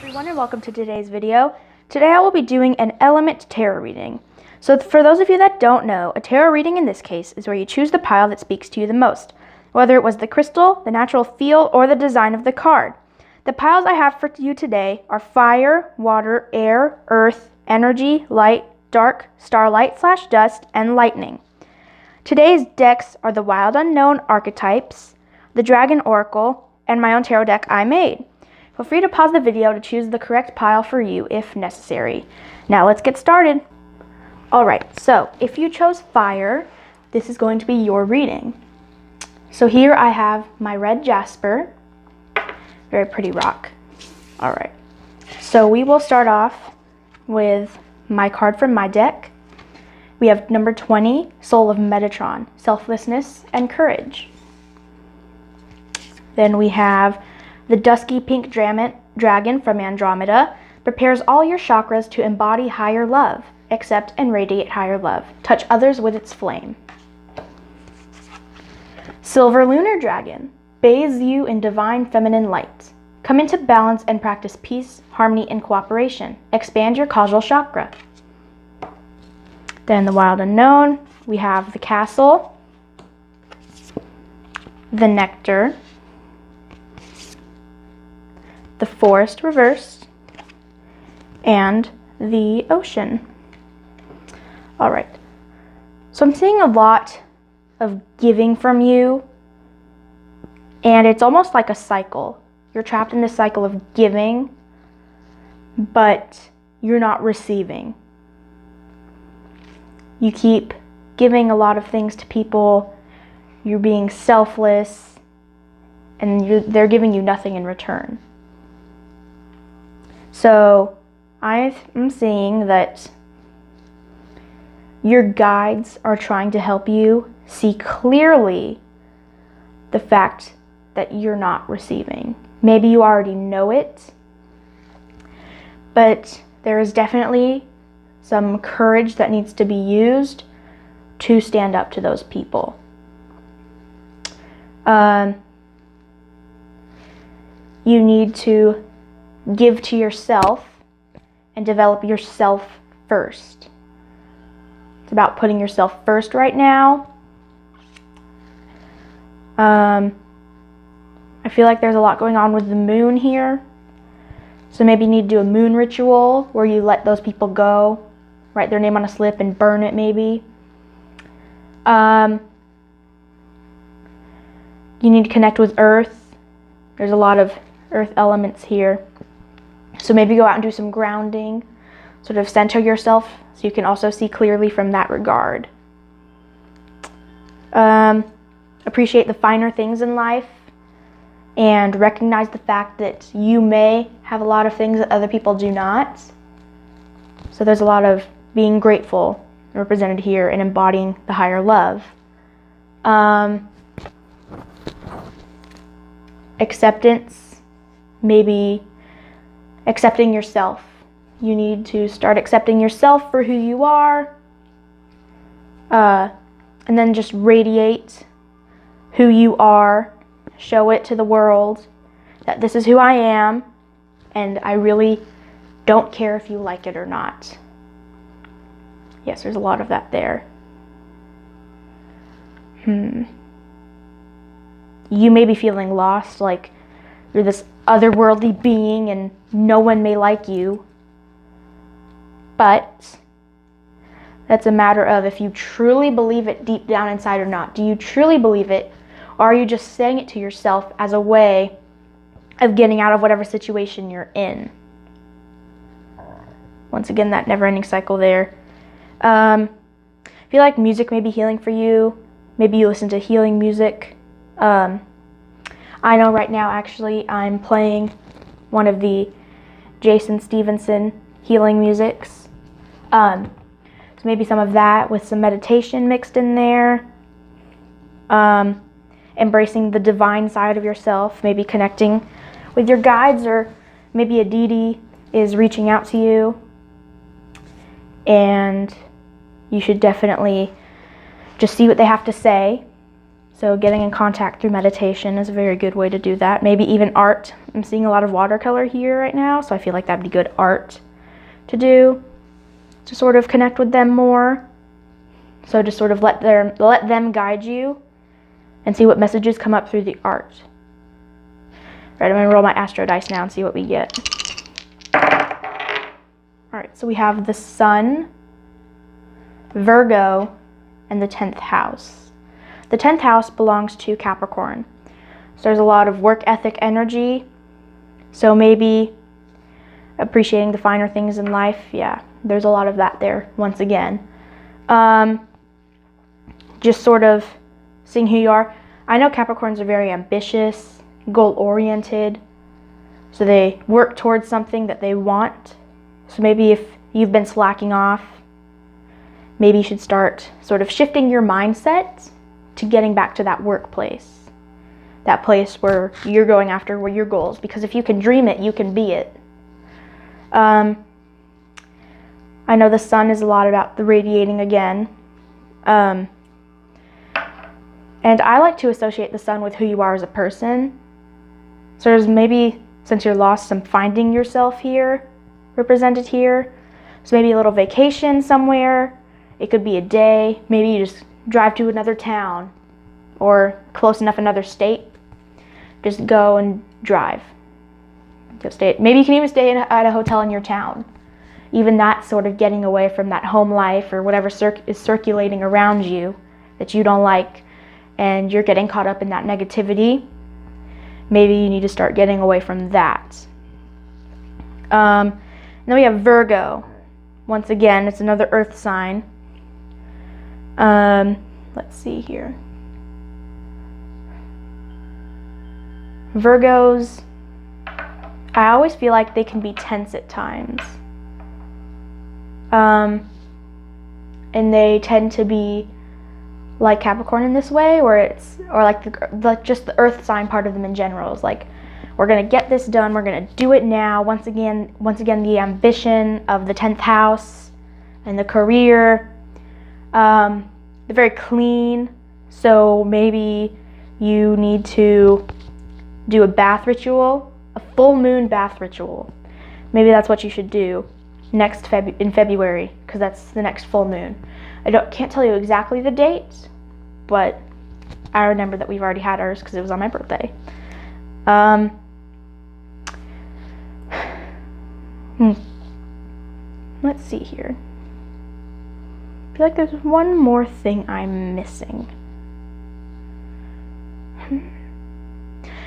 everyone, and welcome to today's video. Today I will be doing an element tarot reading. So for those of you that don't know, a tarot reading in this case is where you choose the pile that speaks to you the most, whether it was the crystal, the natural feel, or the design of the card. The piles I have for you today are fire, water, air, earth, energy, light, dark, starlight/dust, and lightning. Today's decks are the Wild Unknown archetypes, the Dragon Oracle, and my own tarot deck I made. Feel free to pause the video to choose the correct pile for you if necessary. Now let's get started. Alright, so if you chose fire, this is going to be your reading. So here I have my red jasper, very pretty rock. Alright, so we will start off with my card from my deck. We have number 20, Soul of Metatron, Selflessness and Courage. Then we have the dusky pink dragon from Andromeda, prepares all your chakras to embody higher love, accept and radiate higher love, touch others with its flame. Silver lunar dragon, bathes you in divine feminine light. Come into balance and practice peace, harmony, and cooperation. Expand your causal chakra. Then the Wild Unknown, we have the Castle, the Nectar, the Forest reversed, and the Ocean. All right, so I'm seeing a lot of giving from you, and it's almost like a cycle. You're trapped in this cycle of giving, but you're not receiving. You keep giving a lot of things to people, you're being selfless, and they're giving you nothing in return. So I'm seeing that your guides are trying to help you see clearly the fact that you're not receiving. Maybe you already know it, but there is definitely some courage that needs to be used to stand up to those people. You need to give to yourself and develop yourself first. It's about putting yourself first right now. I feel like there's a lot going on with the moon here. So maybe you need to do a moon ritual where you let those people go, write their name on a slip and burn it maybe. You need to connect with earth. There's a lot of earth elements here. So maybe go out and do some grounding, sort of center yourself so you can also see clearly from that regard. Appreciate the finer things in life and recognize the fact that you may have a lot of things that other people do not. So there's a lot of being grateful represented here and embodying the higher love. Acceptance, maybe accepting yourself. You need to start accepting yourself for who you are, and then just radiate who you are. Show it to the world that this is who I am, and I really don't care if you like it or not. Yes, there's a lot of that there. You may be feeling lost, like you're this otherworldly being and no one may like you. But that's a matter of if you truly believe it deep down inside or not. Do you truly believe it, or are you just saying it to yourself as a way of getting out of whatever situation you're in? Once again, that never-ending cycle there. I feel like music may be healing for you. Maybe you listen to healing music. I know right now, actually, I'm playing one of the Jason Stevenson healing musics. So maybe some of that with some meditation mixed in there. Embracing the divine side of yourself, maybe connecting with your guides, or maybe a deity is reaching out to you. And you should definitely just see what they have to say. So getting in contact through meditation is a very good way to do that. Maybe even art. I'm seeing a lot of watercolor here right now, so I feel like that'd be good art to do to sort of connect with them more. So just sort of let them guide you and see what messages come up through the art. Right, I'm gonna roll my astro dice now and see what we get. All right, so we have the Sun, Virgo, and the 10th house. The 10th house belongs to Capricorn. So there's a lot of work ethic energy. So maybe appreciating the finer things in life. Yeah, there's a lot of that there once again. Just sort of seeing who you are. I know Capricorns are very ambitious, goal-oriented. So they work towards something that they want. So maybe if you've been slacking off, maybe you should start sort of shifting your mindset to getting back to that workplace, that place where you're going after your goals. Because if you can dream it, you can be it. I know the Sun is a lot about the radiating again. And I like to associate the Sun with who you are as a person. So there's maybe, since you're lost, some finding yourself here, represented here. So maybe a little vacation somewhere. It could be a day. Maybe you just drive to another town or close enough another state. Just go and drive. Go stay. Maybe you can even stay at a hotel in your town. Even that sort of getting away from that home life or whatever is circulating around you that you don't like, and you're getting caught up in that negativity. Maybe you need to start getting away from that. Then we have Virgo. Once again, it's another earth sign. Let's see here. Virgos, I always feel like they can be tense at times. And they tend to be like Capricorn in this way, or like just the earth sign part of them in general is like, we're gonna get this done, we're gonna do it now. Once again, the ambition of the 10th house and the career. They're very clean, so maybe you need to do a bath ritual, a full moon bath ritual. Maybe that's what you should do in February, because that's the next full moon. Can't tell you exactly the date, but I remember that we've already had ours because it was on my birthday. Let's see here. I feel like there's one more thing I'm missing.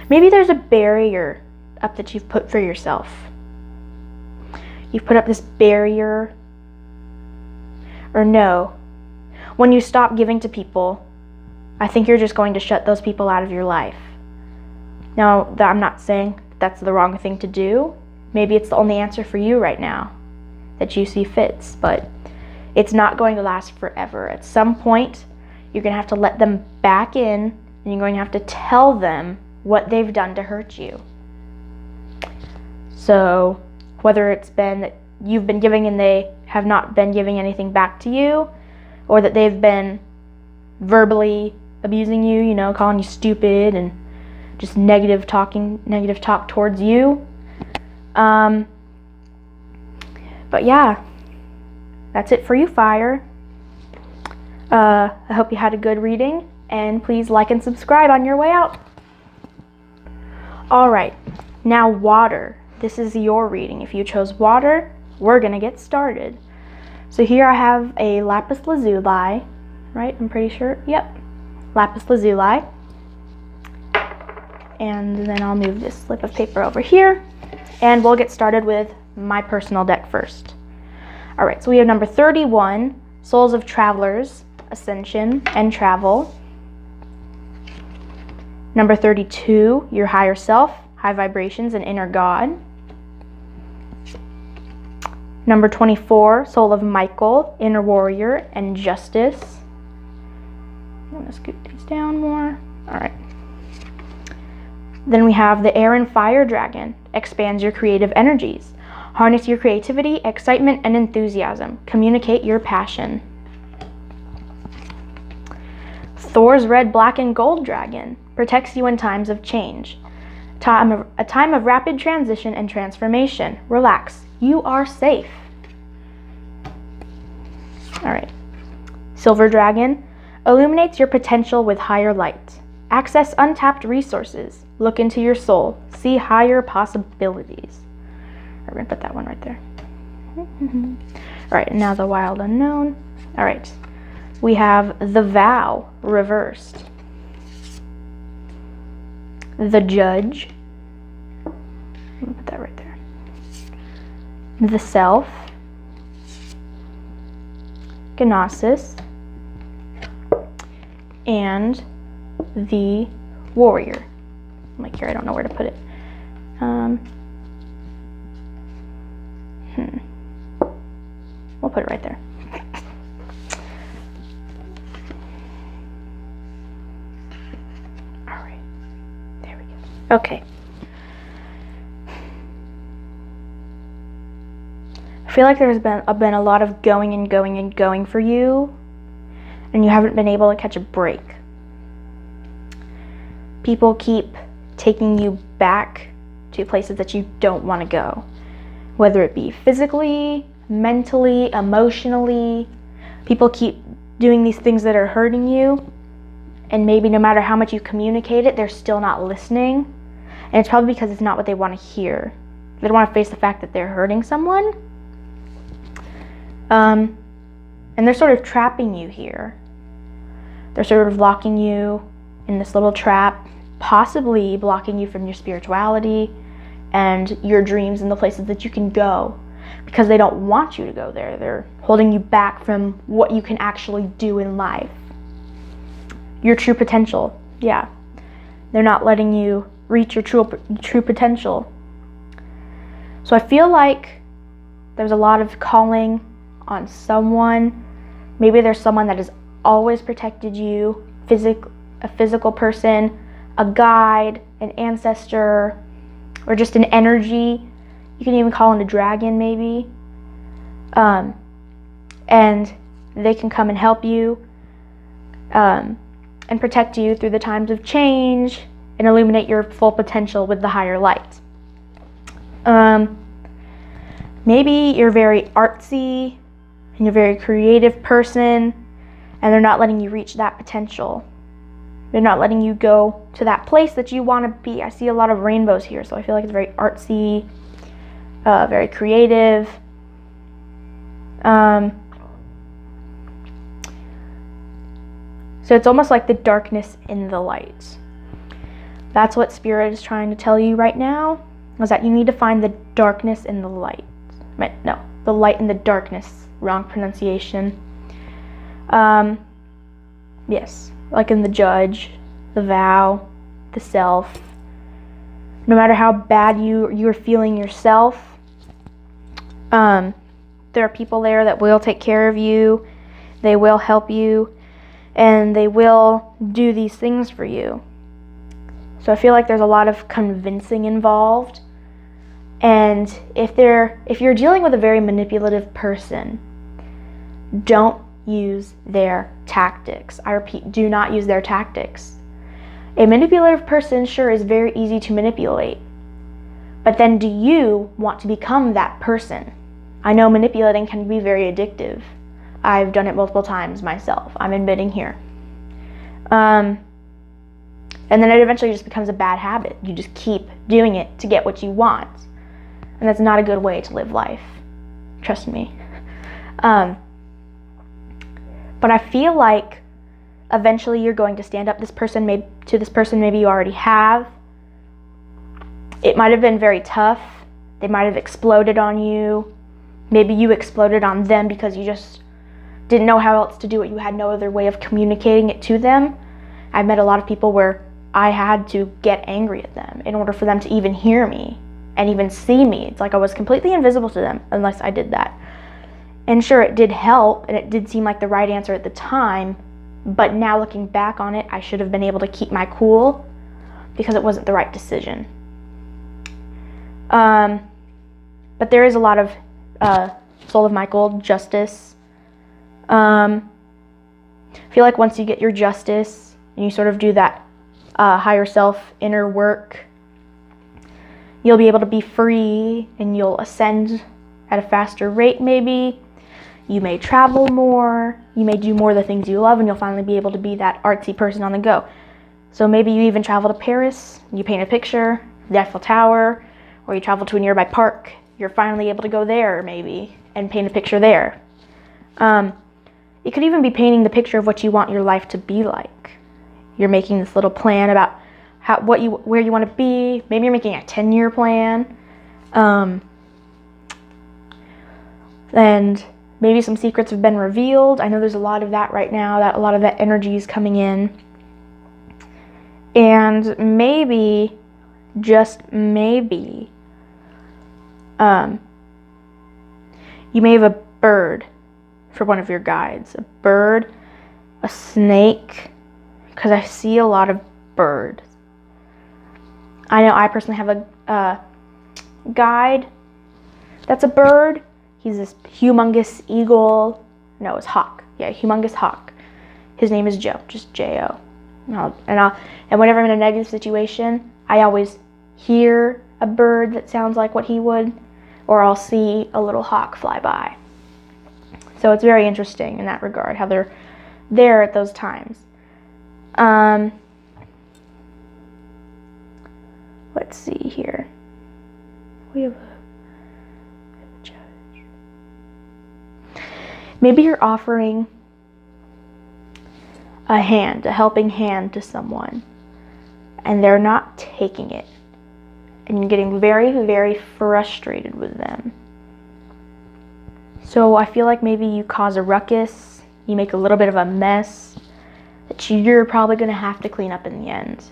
Maybe there's a barrier up that you've put for yourself. You've put up this barrier. Or no. When you stop giving to people, I think you're just going to shut those people out of your life. Now, I'm not saying that's the wrong thing to do. Maybe it's the only answer for you right now that you see fits, but it's not going to last forever. At some point, you're going to have to let them back in, and you're going to have to tell them what they've done to hurt you. So, whether it's been that you've been giving and they have not been giving anything back to you, or that they've been verbally abusing you, calling you stupid and just negative talk towards you. But yeah, that's it for you, Fire. I hope you had a good reading, and please like and subscribe on your way out. Alright, now Water. This is your reading. If you chose Water, we're gonna get started. So here I have a lapis lazuli, right? I'm pretty sure. Yep, lapis lazuli. And then I'll move this slip of paper over here, and we'll get started with my personal deck first. All right, so we have number 31, Souls of Travelers, Ascension and Travel. Number 32, Your Higher Self, High Vibrations and Inner God. Number 24, Soul of Michael, Inner Warrior and Justice. I'm gonna scoot these down more. All right. Then we have the Air and Fire Dragon, expands your creative energies. Harness your creativity, excitement, and enthusiasm. Communicate your passion. Thor's red, black, and gold dragon protects you in times of change. A time of rapid transition and transformation. Relax. You are safe. All right. Silver dragon illuminates your potential with higher light. Access untapped resources. Look into your soul. See higher possibilities. We're going to put that one right there. All right, and now the wild unknown. All right. We have the vow reversed. The judge. I'll put that right there. The self. Gnosis. And the warrior. I'm like, here, I don't know where to put it. We'll put it right there. All right, there we go. Okay. I feel like there's been a lot of going and going and going for you, and you haven't been able to catch a break. People keep taking you back to places that you don't want to go, whether it be physically, mentally, emotionally. People keep doing these things that are hurting you, and maybe no matter how much you communicate it, they're still not listening. And it's probably because it's not what they want to hear. They don't want to face the fact that they're hurting someone. And they're sort of trapping you here. They're sort of locking you in this little trap, possibly blocking you from your spirituality and your dreams and the places that you can go, because they don't want you to go there. They're holding you back from what you can actually do in life. Your true potential. Yeah. They're not letting you reach your true potential. So I feel like there's a lot of calling on someone. Maybe there's someone that has always protected you, a physical person, a guide, an ancestor, or just an energy. You can even call in a dragon maybe. And they can come and help you and protect you through the times of change and illuminate your full potential with the higher light. Maybe you're very artsy and you're a very creative person, and they're not letting you reach that potential. They're not letting you go to that place that you want to be. I see a lot of rainbows here, so I feel like it's very artsy, very creative. So it's almost like the darkness in the light. That's what Spirit is trying to tell you right now, is that you need to find the darkness in the light. No, the light in the darkness. Wrong pronunciation. Yes, like in the judge, the vow, the self. No matter how bad you're feeling yourself, there are people there that will take care of you. They will help you, and they will do these things for you. So I feel like there's a lot of convincing involved. And if you're dealing with a very manipulative person, don't use their tactics. I repeat, do not use their tactics. A manipulative person sure is very easy to manipulate, but then do you want to become that person? I know manipulating can be very addictive. I've done it multiple times myself. I'm admitting here. And then it eventually just becomes a bad habit. You just keep doing it to get what you want. And that's not a good way to live life. Trust me. But I feel like eventually you're going to stand up to this person maybe you already have. It might have been very tough. They might have exploded on you. Maybe you exploded on them because you just didn't know how else to do it. You had no other way of communicating it to them. I've met a lot of people where I had to get angry at them in order for them to even hear me and even see me. It's like I was completely invisible to them unless I did that. And sure, it did help, and it did seem like the right answer at the time, but now looking back on it, I should have been able to keep my cool because it wasn't the right decision. But there is a lot of Soul of Michael, justice, I feel like once you get your justice and you sort of do that higher self inner work, you'll be able to be free and you'll ascend at a faster rate maybe. You may travel more, you may do more of the things you love, and you'll finally be able to be that artsy person on the go. So maybe you even travel to Paris, you paint a picture, the Eiffel Tower, or you travel to a nearby park. You're finally able to go there maybe and paint a picture there. It could even be painting the picture of what you want your life to be like. You're making this little plan about where you want to be. Maybe you're making a 10-year plan. And maybe some secrets have been revealed. I know there's a lot of that right now, that a lot of that energy is coming in. And maybe, just maybe, you may have a bird for one of your guides. A bird, a snake, because I see a lot of birds. I know I personally have a guide that's a bird. He's this humongous eagle. No, it's hawk. Yeah, humongous hawk. His name is Joe, just J-O. And whenever I'm in a negative situation, I always hear a bird that sounds like what he would, or I'll see a little hawk fly by. So it's very interesting in that regard, how they're there at those times. Let's see here. We have a judge. Maybe you're offering a helping hand to someone, and they're not taking it. And you're getting very, very frustrated with them. So I feel like maybe you cause a ruckus, you make a little bit of a mess that you're probably going to have to clean up in the end.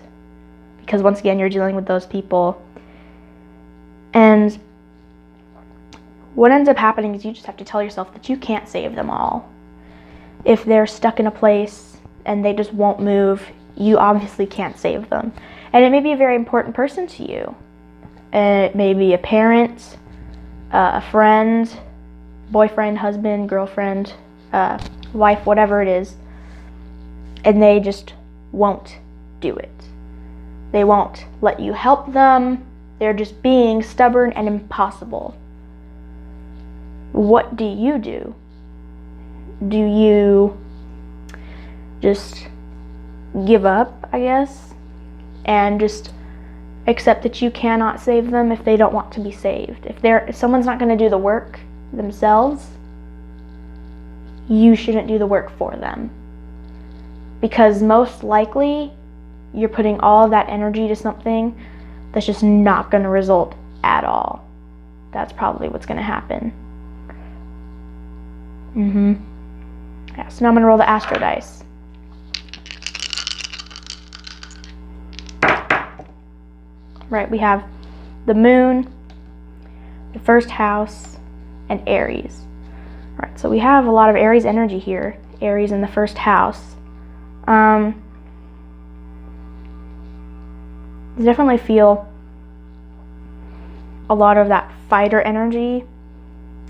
Because once again, you're dealing with those people. And what ends up happening is you just have to tell yourself that you can't save them all. If they're stuck in a place and they just won't move, you obviously can't save them. And it may be a very important person to you. It may be a parent, a friend, boyfriend, husband, girlfriend, wife, whatever it is. And they just won't do it. They won't let you help them. They're just being stubborn and impossible. What do? Do you just give up, I guess, and just accept that you cannot save them if they don't want to be saved? If someone's not going to do the work themselves, you shouldn't do the work for them. Because most likely, you're putting all of that energy to something that's just not going to result at all. That's probably what's going to happen. Yeah, so now I'm going to roll the astro dice. Right, we have the moon, the first house, and Aries. All right, so we have a lot of Aries energy here. Aries in the first house. You definitely feel a lot of that fighter energy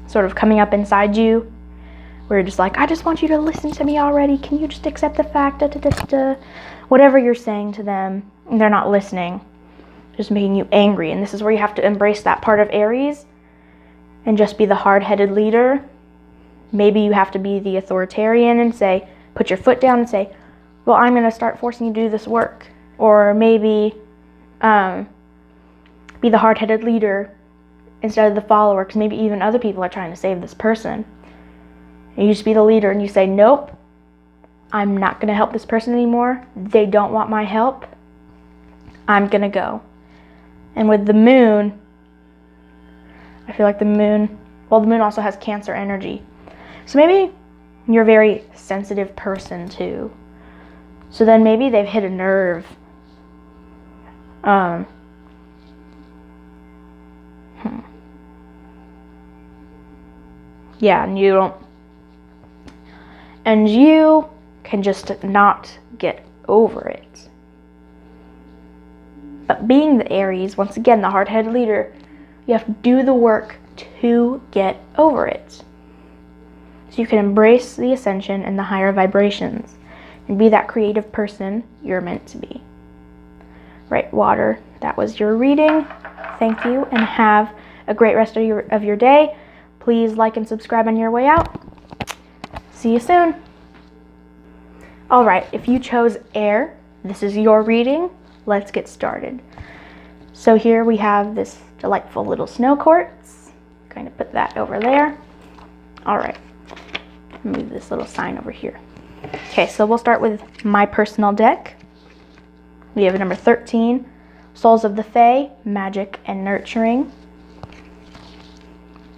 sort of coming up inside you, where you're just like, I just want you to listen to me already. Can you just accept the fact, whatever you're saying to them, and they're not listening, just making you angry. And this is where you have to embrace that part of Aries and just be the hard-headed leader. Maybe you have to be the authoritarian and say, put your foot down and say, well, I'm going to start forcing you to do this work. Or maybe be the hard-headed leader instead of the follower, because maybe even other people are trying to save this person. And you just be the leader and you say, nope, I'm not going to help this person anymore. They don't want my help. I'm going to go. And with the moon, I feel like the moon also has Cancer energy. So maybe you're a very sensitive person too. So then maybe they've hit a nerve. Yeah, and you can just not get over it. But being the Aries, once again, the hard-headed leader, you have to do the work to get over it. so you can embrace the ascension and the higher vibrations and be that creative person you're meant to be. Right, water, that was your reading. Thank you, and have a great rest of your day. Please like and subscribe on your way out. See you soon. All right, if you chose air, this is your reading. Let's get started. So here we have this delightful little snow quartz. Kind of put that over there. All right, move this little sign over here. Okay, so we'll start with my personal deck. We have number 13, Souls of the Fae, Magic and Nurturing.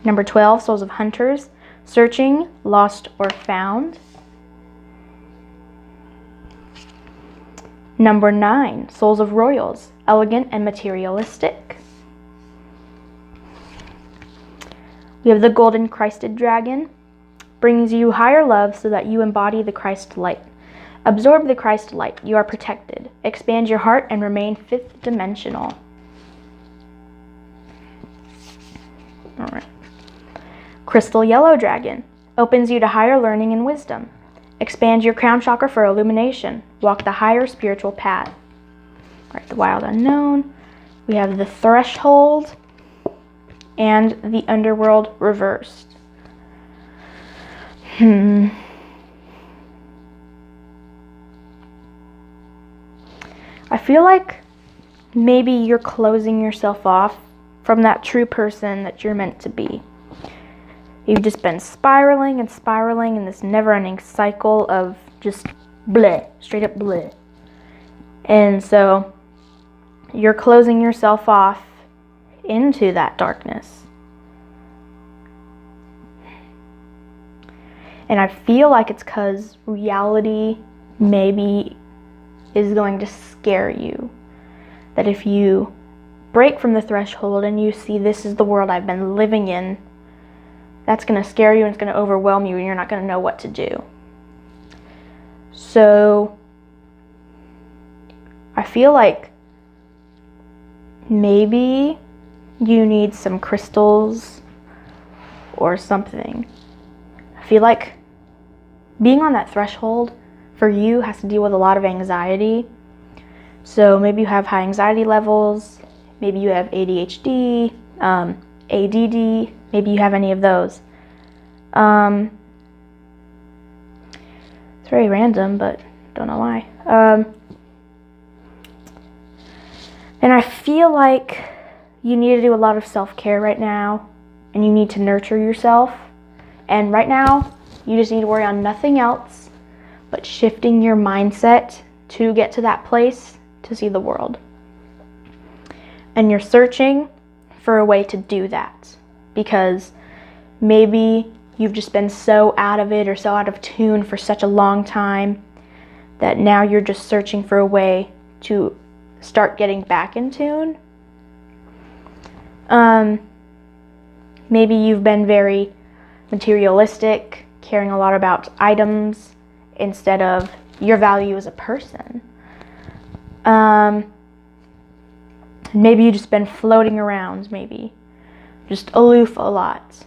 Number 12, Souls of Hunters, Searching, Lost or Found. Number 9, Souls of Royals, Elegant and Materialistic. We have the Golden Christed Dragon, brings you higher love so that you embody the Christ light. Absorb the Christ light. You are protected. Expand your heart and remain fifth dimensional. All right. Crystal Yellow Dragon opens you to higher learning and wisdom. Expand your crown chakra for illumination. Walk the higher spiritual path. All right, the Wild Unknown. We have the Threshold and the Underworld reversed. I feel like maybe you're closing yourself off from that true person that you're meant to be. You've just been spiraling and spiraling in this never-ending cycle of just bleh, straight up bleh. And so you're closing yourself off into that darkness. And I feel like it's because reality maybe is going to scare you. That if you break from the threshold and you see this is the world I've been living in, that's going to scare you and it's going to overwhelm you and you're not going to know what to do. So I feel like maybe you need some crystals or something. I feel like being on that threshold for you has to deal with a lot of anxiety. So maybe you have high anxiety levels, maybe you have ADHD, ADD, maybe you have any of those. It's very random, but don't know why. And I feel like you need to do a lot of self-care right now, and you need to nurture yourself. And right now, you just need to worry on nothing else but shifting your mindset to get to that place to see the world. And you're searching for a way to do that because maybe you've just been so out of it or so out of tune for such a long time that now you're just searching for a way to start getting back in tune. Maybe you've been very materialistic, caring a lot about items instead of your value as a person. Maybe you've just been floating around, maybe just aloof a lot.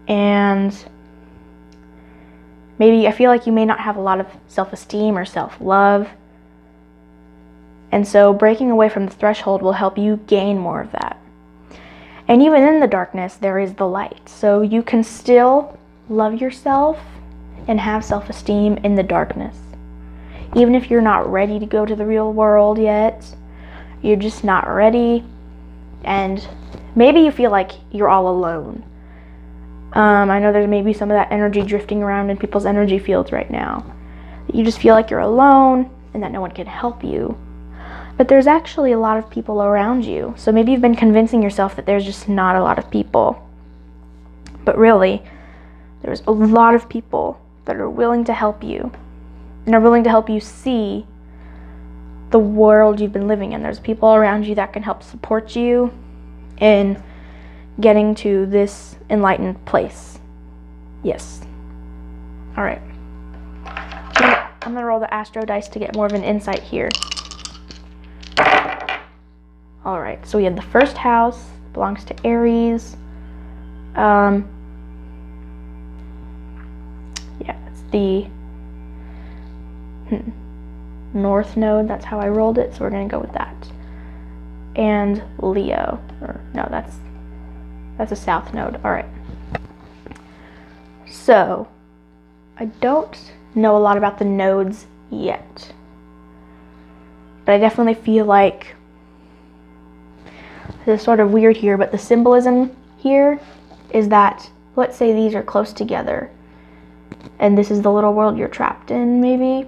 And maybe I feel like you may not have a lot of self-esteem or self-love. And so breaking away from the threshold will help you gain more of that. And even in the darkness, there is the light. So you can still love yourself and have self-esteem in the darkness. Even if you're not ready to go to the real world yet, you're just not ready. And maybe you feel like you're all alone. I know there's maybe some of that energy drifting around in people's energy fields right now. You just feel like you're alone and that no one can help you. But there's actually a lot of people around you. So maybe you've been convincing yourself that there's just not a lot of people. But really, there's a lot of people that are willing to help you and are willing to help you see the world you've been living in. There's people around you that can help support you in getting to this enlightened place. Yes. All right. I'm gonna roll the astro dice to get more of an insight here. All right, so we have the first house, belongs to Aries. the north node. That's how I rolled it, so we're going to go with that. And Leo, or no, that's a south node. All right. So I don't know a lot about the nodes yet, but I definitely feel like this is sort of weird here, but the symbolism here is that, let's say these are close together, and this is the little world you're trapped in, maybe,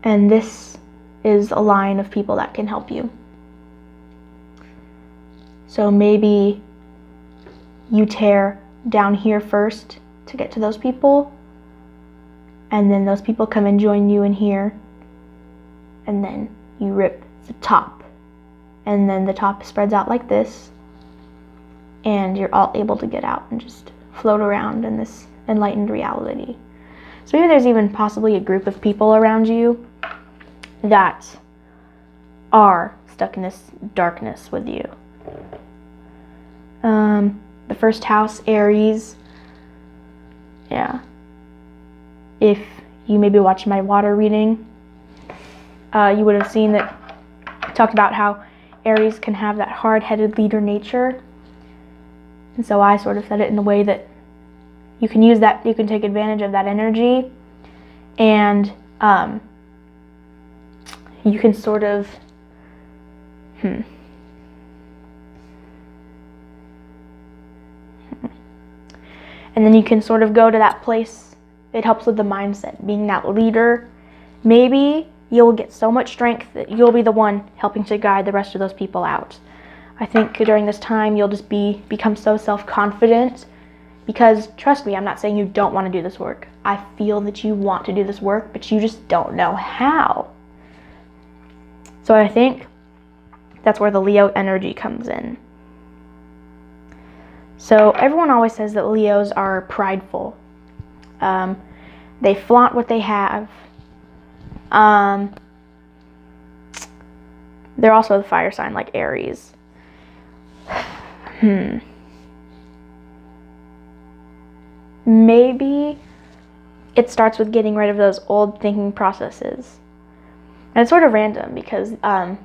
and this is a line of people that can help you. So maybe you tear down here first to get to those people, and then those people come and join you in here, and then you rip the top, and then the top spreads out like this, and you're all able to get out and just float around in this enlightened reality. So maybe there's even possibly a group of people around you that are stuck in this darkness with you. The first house, Aries. Yeah. If you maybe watched my water reading, you would have seen that I talked about how Aries can have that hard-headed leader nature. And so I sort of said it in a way that you can use that, you can take advantage of that energy, and you can sort of, and then you can sort of go to that place. It helps with the mindset, being that leader. Maybe you'll get so much strength that you'll be the one helping to guide the rest of those people out. I think during this time you'll just become so self-confident, because trust me, I'm not saying you don't want to do this work. I feel that you want to do this work, but you just don't know how. So I think that's where the Leo energy comes in. So everyone always says that Leos are prideful. They flaunt what they have. They're also the fire sign like Aries. Maybe it starts with getting rid of those old thinking processes. And it's sort of random because I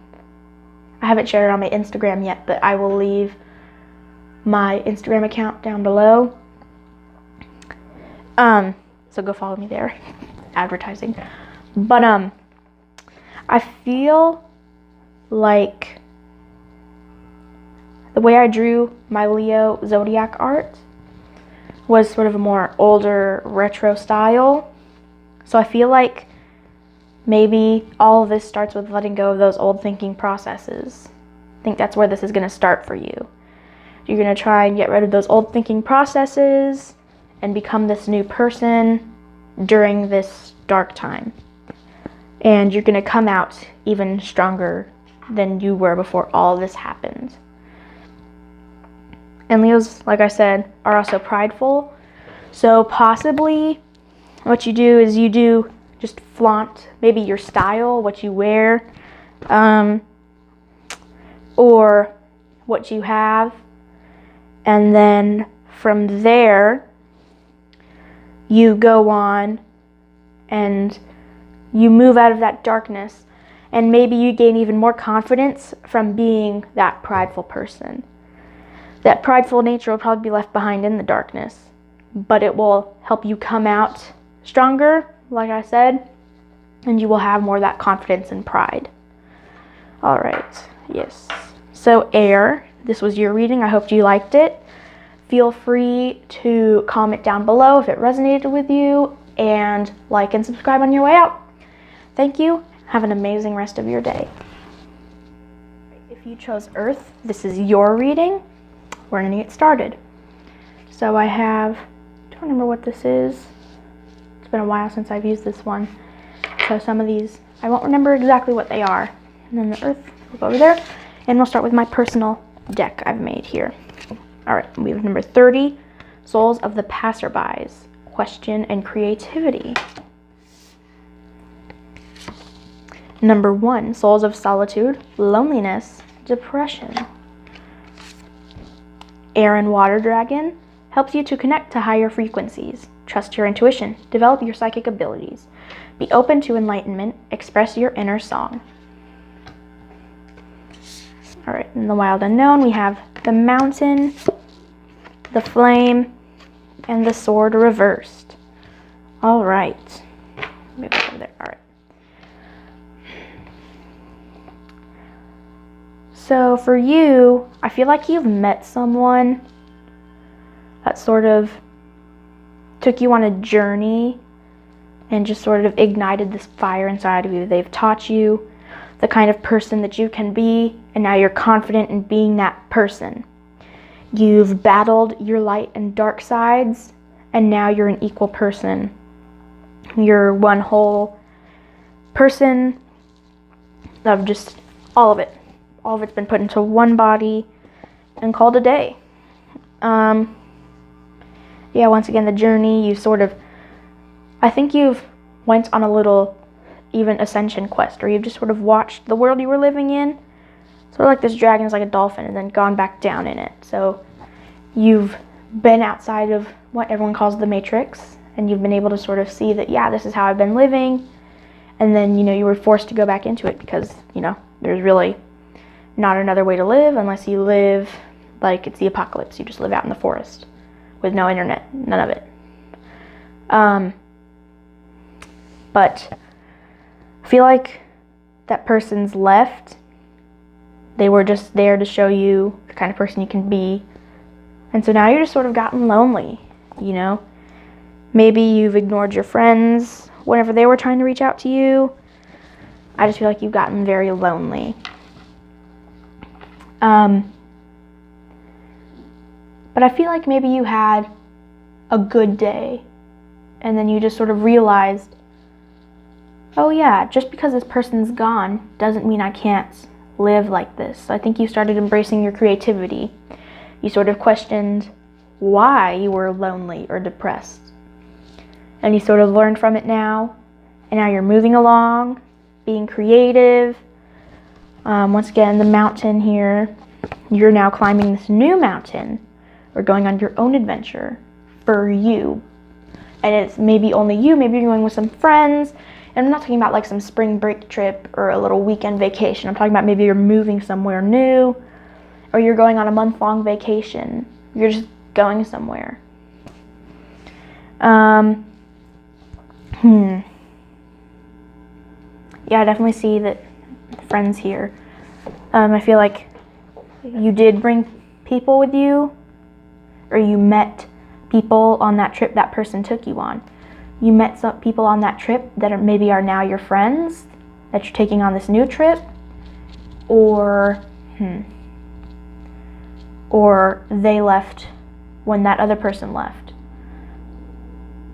haven't shared it on my Instagram yet, but I will leave my Instagram account down below. So go follow me there. Advertising. But I feel like the way I drew my Leo zodiac art was sort of a more older retro style. So I feel like maybe all of this starts with letting go of those old thinking processes. I think that's where this is going to start for you. You're going to try and get rid of those old thinking processes and become this new person during this dark time. And you're going to come out even stronger than you were before all this happened. And Leos, like I said, are also prideful. So possibly what you do is you do just flaunt maybe your style, what you wear, or what you have. And then from there, you go on and you move out of that darkness. And maybe you gain even more confidence from being that prideful person. That prideful nature will probably be left behind in the darkness, but it will help you come out stronger, like I said, and you will have more of that confidence and pride. All right, yes. So air, this was your reading. I hope you liked it. Feel free to comment down below if it resonated with you, and like and subscribe on your way out. Thank you. Have an amazing rest of your day. If you chose Earth, this is your reading. We're going to get started. So I don't remember what this is. It's been a while since I've used this one. So some of these, I won't remember exactly what they are. And then the Earth will go over there. And we'll start with my personal deck I've made here. All right, we have number 30, Souls of the Passerbys, Question and Creativity. Number 1, Souls of Solitude, Loneliness, Depression. Air and Water Dragon helps you to connect to higher frequencies. Trust your intuition. Develop your psychic abilities. Be open to enlightenment. Express your inner song. All right, in the Wild Unknown, we have the Mountain, the Flame, and the Sword reversed. All right. Move it over there. All right. So for you, I feel like you've met someone that sort of took you on a journey and just sort of ignited this fire inside of you. They've taught you the kind of person that you can be, and now you're confident in being that person. You've battled your light and dark sides, and now you're an equal person. You're one whole person of just all of it. All of it's been put into one body and called a day. Yeah, once again, the journey, I think you've went on a little even ascension quest, or you've just sort of watched the world you were living in, sort of like this dragon is like a dolphin, and then gone back down in it. So you've been outside of what everyone calls the matrix, and you've been able to sort of see that, yeah, this is how I've been living, and then, you were forced to go back into it because, there's really not another way to live unless you live like it's the apocalypse. You just live out in the forest with no internet, none of it. But I feel like that person's left. They were just there to show you the kind of person you can be. And so now you're just sort of gotten lonely, Maybe you've ignored your friends whenever they were trying to reach out to you. I just feel like you've gotten very lonely. But I feel like maybe you had a good day, and then you just sort of realized, oh yeah, just because this person's gone doesn't mean I can't live like this. So I think you started embracing your creativity. You sort of questioned why you were lonely or depressed. And you sort of learned from it now, and now you're moving along, being creative. Once again, the mountain here, you're now climbing this new mountain, or going on your own adventure for you. And it's maybe only you, maybe you're going with some friends. And I'm not talking about like some spring break trip or a little weekend vacation. I'm talking about maybe you're moving somewhere new, or you're going on a month-long vacation. You're just going somewhere. Yeah, I definitely see that friends here. I feel like you did bring people with you, or you met people on that trip that person took you on. You met some people on that trip that maybe are now your friends, that you're taking on this new trip, or they left when that other person left.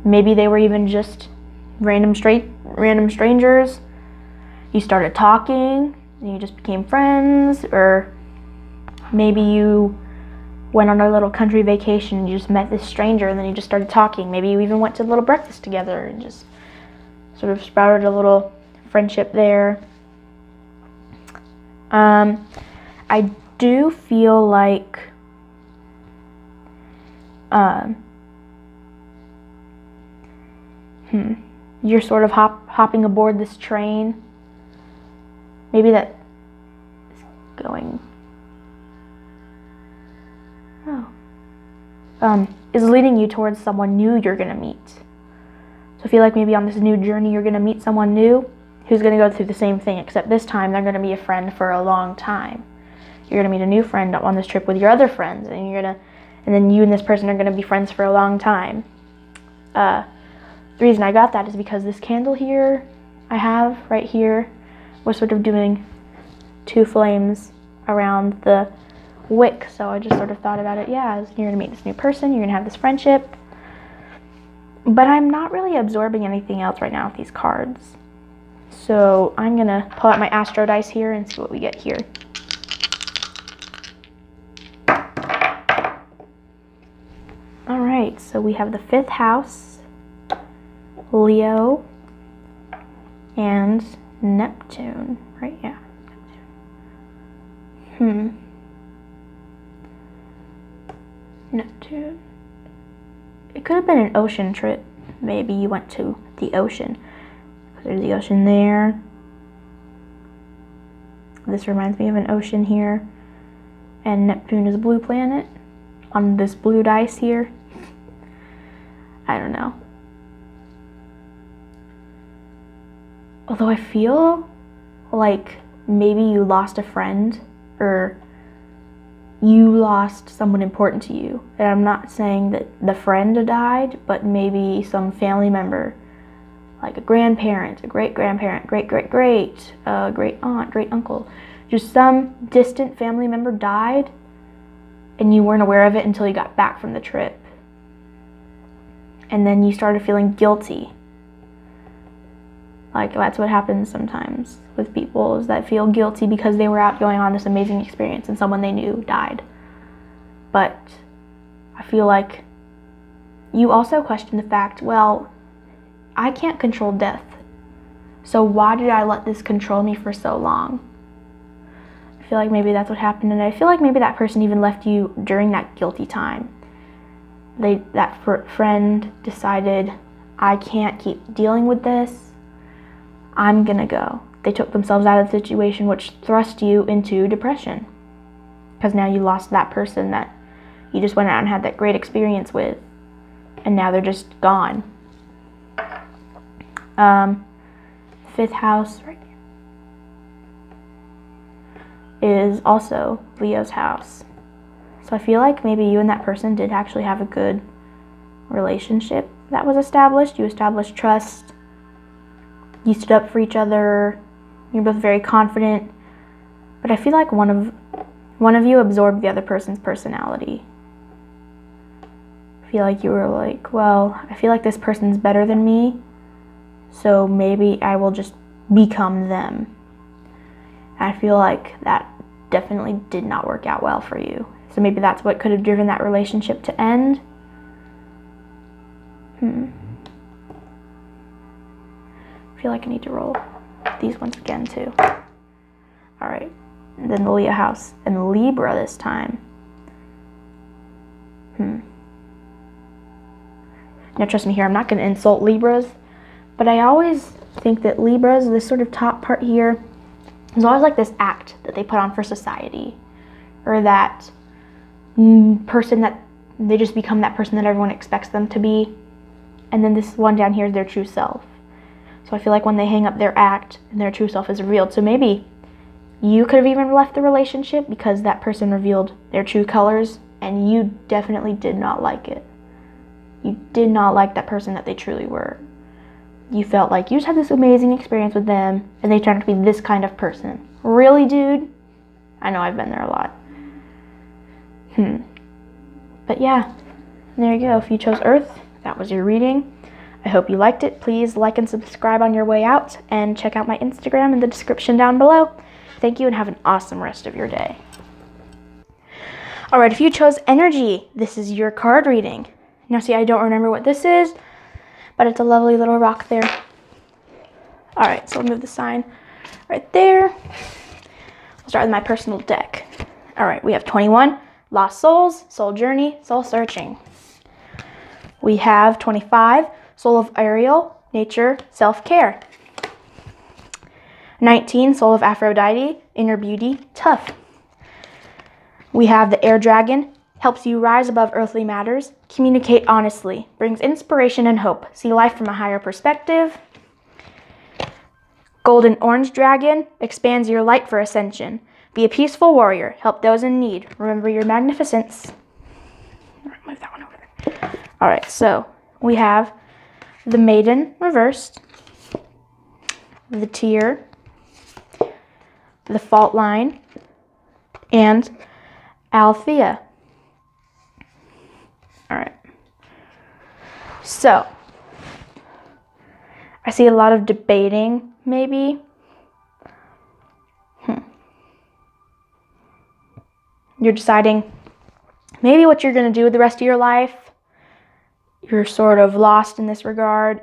Maybe they were even just random strangers. You started talking and you just became friends, or maybe you went on a little country vacation and you just met this stranger and then you just started talking. Maybe you even went to a little breakfast together and just sort of sprouted a little friendship there. I do feel like you're sort of hopping aboard this train. Maybe that is going... is leading you towards someone new you're going to meet. So I feel like maybe on this new journey you're going to meet someone new who's going to go through the same thing, except this time they're going to be a friend for a long time. You're going to meet a new friend on this trip with your other friends, and then you and this person are going to be friends for a long time. The reason I got that is because this candle here I have right here was sort of doing two flames around the wick, so I just sort of thought about it. Yeah, you're going to meet this new person, you're going to have this friendship, but I'm not really absorbing anything else right now with these cards. So I'm going to pull out my astro dice here and see what we get here. Alright, so we have the 5th house, Leo, and Neptune, right? Yeah, Neptune. It could have been an ocean trip. Maybe you went to the ocean. There's the ocean there. This reminds me of an ocean here. And Neptune is a blue planet on this blue dice here. I don't know. Although I feel like maybe you lost a friend, or you lost someone important to you. And I'm not saying that the friend died, but maybe some family member, like a grandparent, a great-grandparent, great-great-great, great-aunt, great-uncle. Just some distant family member died, and you weren't aware of it until you got back from the trip. And then you started feeling guilty. Like, that's what happens sometimes with people, is that feel guilty because they were out going on this amazing experience and someone they knew died. But I feel like you also question the fact, well, I can't control death. So why did I let this control me for so long? I feel like maybe that's what happened, and I feel like maybe that person even left you during that guilty time. That friend decided, I can't keep dealing with this. I'm gonna go. They took themselves out of the situation, which thrust you into depression. Because now you lost that person that you just went out and had that great experience with. And now they're just gone. Fifth house right here is also Leo's house. So I feel like maybe you and that person did actually have a good relationship that was established. You established trust. You stood up for each other. You're both very confident. But I feel like one of you absorbed the other person's personality. I feel like you were like, well, I feel like this person's better than me, so maybe I will just become them. And I feel like that definitely did not work out well for you. So maybe that's what could have driven that relationship to end. I feel like I need to roll these ones again too. All right, and then the Leo house and Libra this time. Now trust me here, I'm not going to insult Libras, but I always think that Libras, this sort of top part here, is always like this act that they put on for society, or that person that they just become that person that everyone expects them to be, and then this one down here is their true self. So I feel like when they hang up their act and their true self is revealed, so maybe you could have even left the relationship because that person revealed their true colors and you definitely did not like it. You did not like that person that they truly were. You felt like you just had this amazing experience with them and they turned out to be this kind of person. Really, dude? I know I've been there a lot. But yeah, there you go. If you chose Earth, that was your reading. I hope you liked it. Please like and subscribe on your way out, and check out my Instagram in the description down below. Thank you and have an awesome rest of your day. Alright, if you chose Energy, this is your card reading. Now see, I don't remember what this is, but it's a lovely little rock there. Alright, so I'll move the sign right there. I'll start with my personal deck. Alright, we have 21, Lost Souls, Soul Journey, Soul Searching. We have 25, Soul of Ariel, Nature, Self-Care. 19, Soul of Aphrodite, Inner Beauty, Tough. We have the Air Dragon, helps you rise above earthly matters, communicate honestly, brings inspiration and hope, see life from a higher perspective. Golden Orange Dragon, expands your light for ascension. Be a peaceful warrior, help those in need, remember your magnificence. Move that one over there. Alright, so we have the Maiden reversed, the Tear, the Fault Line, and Althea. Alright. So, I see a lot of debating, maybe. You're deciding maybe what you're going to do with the rest of your life. You're sort of lost in this regard.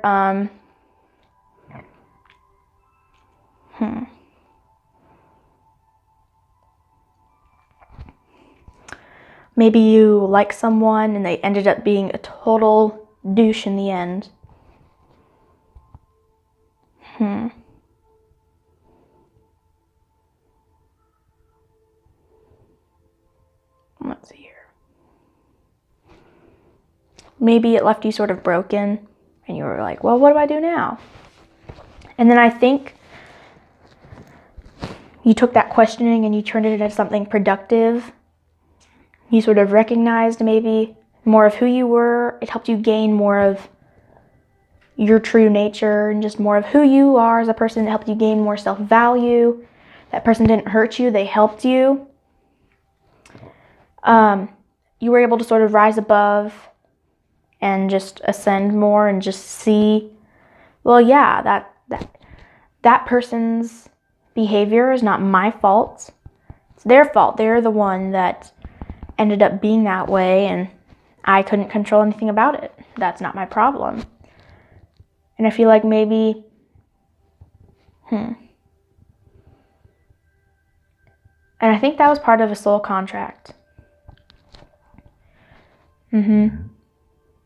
Maybe you like someone and they ended up being a total douche in the end. Let's see here. Maybe it left you sort of broken and you were like, well, what do I do now? And then I think you took that questioning and you turned it into something productive. You sort of recognized maybe more of who you were. It helped you gain more of your true nature and just more of who you are as a person. It helped you gain more self-value. That person didn't hurt you. They helped you. You were able to sort of rise above and just ascend more and just see, well, yeah, that person's behavior is not my fault. It's their fault. They're the one that ended up being that way, and I couldn't control anything about it. That's not my problem. And I feel like maybe, and I think that was part of a soul contract.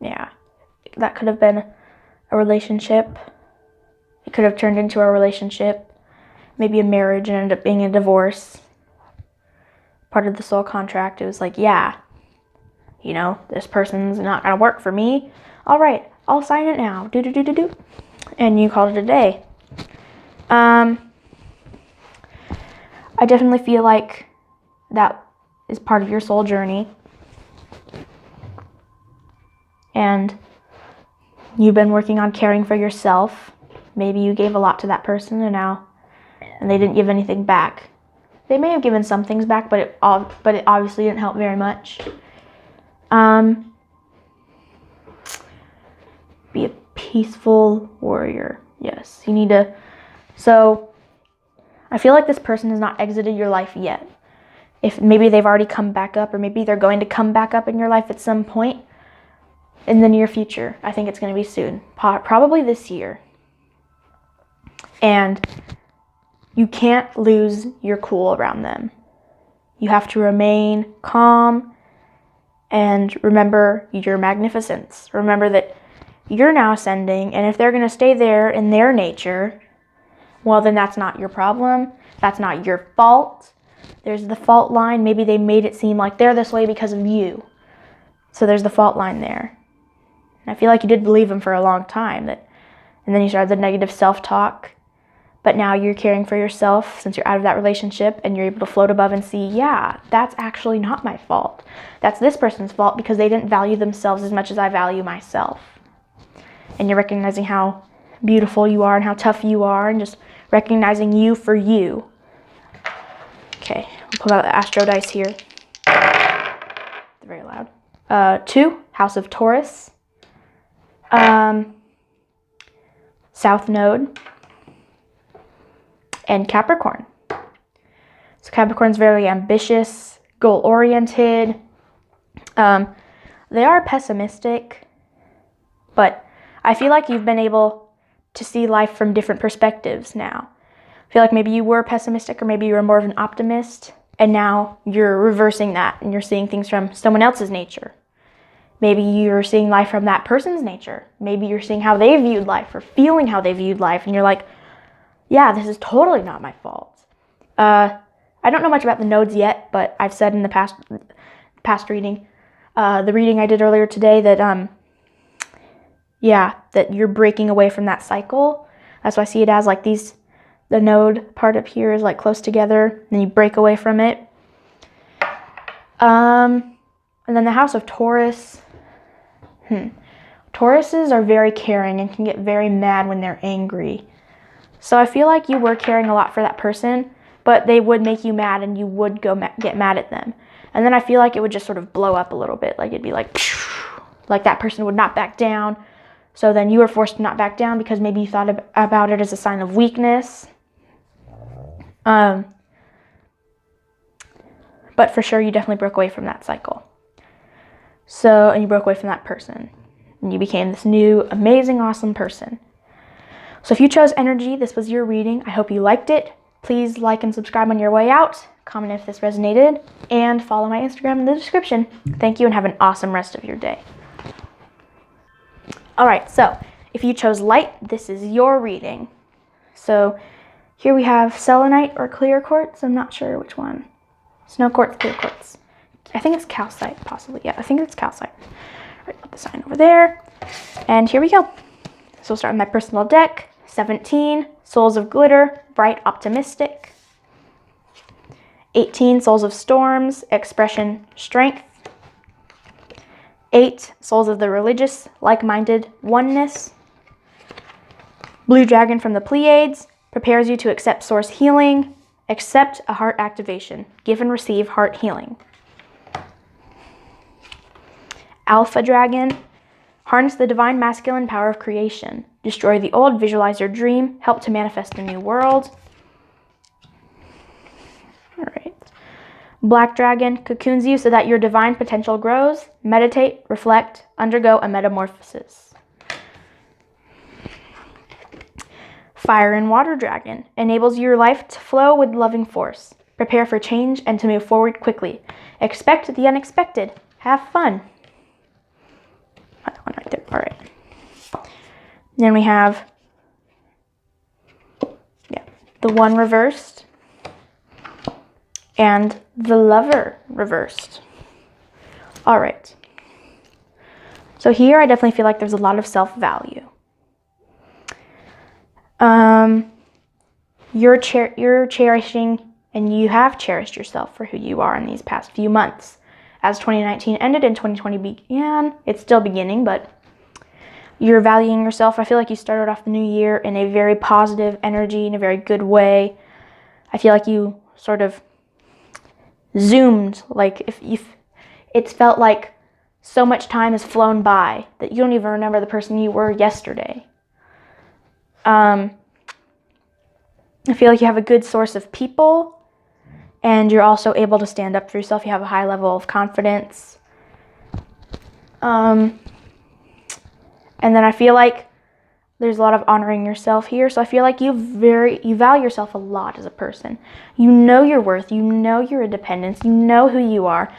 Yeah. That could have been a relationship. It could have turned into a relationship. Maybe a marriage and ended up being a divorce. Part of the soul contract, it was like, yeah, this person's not going to work for me. All right, I'll sign it now. Do. And you called it a day. I definitely feel like that is part of your soul journey. And you've been working on caring for yourself. Maybe you gave a lot to that person and they didn't give anything back. They may have given some things back, but it obviously didn't help very much. Be a peaceful warrior. Yes, you need to. So I feel like this person has not exited your life yet. If maybe they've already come back up, or maybe they're going to come back up in your life at some point in the near future. I think it's going to be soon, probably this year. And you can't lose your cool around them. You have to remain calm and remember your magnificence. Remember that you're now ascending, and if they're going to stay there in their nature, well, then that's not your problem. That's not your fault. There's the fault line. Maybe they made it seem like they're this way because of you. So there's the fault line there. And I feel like you did believe them for a long time, and then you started the negative self-talk. But now you're caring for yourself since you're out of that relationship, and you're able to float above and see, yeah, that's actually not my fault. That's this person's fault because they didn't value themselves as much as I value myself. And you're recognizing how beautiful you are and how tough you are, and just recognizing you for you. Okay, I'll pull out the astro dice here. They're very loud. 2, House of Taurus. South Node. And Capricorn. So Capricorn's very ambitious, goal-oriented. They are pessimistic, but I feel like you've been able to see life from different perspectives now. I feel like maybe you were pessimistic, or maybe you were more of an optimist, and now you're reversing that and you're seeing things from someone else's nature. Maybe you're seeing life from that person's nature. Maybe you're seeing how they viewed life or feeling how they viewed life, and you're like, yeah, this is totally not my fault. I don't know much about the nodes yet, but I've said in the past reading, the reading I did earlier today, that that you're breaking away from that cycle. That's why I see it as like the node part up here is like close together, and then you break away from it. And then the House of Taurus. Tauruses are very caring and can get very mad when they're angry. So I feel like you were caring a lot for that person, but they would make you mad and you would get mad at them. And then I feel like it would just sort of blow up a little bit. Like it'd be like that person would not back down. So then you were forced to not back down because maybe you thought about it as a sign of weakness. But for sure, you definitely broke away from that cycle. And you broke away from that person. And you became this new, amazing, awesome person. So if you chose energy, this was your reading. I hope you liked it. Please like and subscribe on your way out. Comment if this resonated. And follow my Instagram in the description. Thank you and have an awesome rest of your day. All right, so if you chose light, this is your reading. So here we have selenite or clear quartz. I'm not sure which one. Snow quartz, clear quartz. I think it's calcite, possibly. Yeah, I think it's calcite. All right, put the sign over there. And here we go. So we'll start with my personal deck. 17, Souls of Glitter, Bright Optimistic. 18, Souls of Storms, Expression, Strength. 8, Souls of the Religious, Like-Minded, Oneness. Blue Dragon from the Pleiades, prepares you to accept source healing, accept a heart activation, give and receive heart healing. Alpha Dragon, harness the divine masculine power of creation, destroy the old, visualize your dream, help to manifest a new world. All right. Black Dragon, cocoons you so that your divine potential grows, meditate, reflect, undergo a metamorphosis. Fire and Water Dragon, enables your life to flow with loving force, prepare for change and to move forward quickly, expect the unexpected, have fun. That one right there. All right. Then we have, the One reversed and the Lover reversed. All right. So here I definitely feel like there's a lot of self-value. You're cherishing, and you have cherished yourself for who you are in these past few months. As 2019 ended and 2020 began, it's still beginning, but you're valuing yourself. I feel like you started off the new year in a very positive energy, in a very good way. I feel like you sort of zoomed, like if it's felt like so much time has flown by that you don't even remember the person you were yesterday. I feel like you have a good source of people, and you're also able to stand up for yourself. You have a high level of confidence. And then I feel like there's a lot of honoring yourself here. So I feel like you value yourself a lot as a person. You know your worth. You know your independence. You know who you are.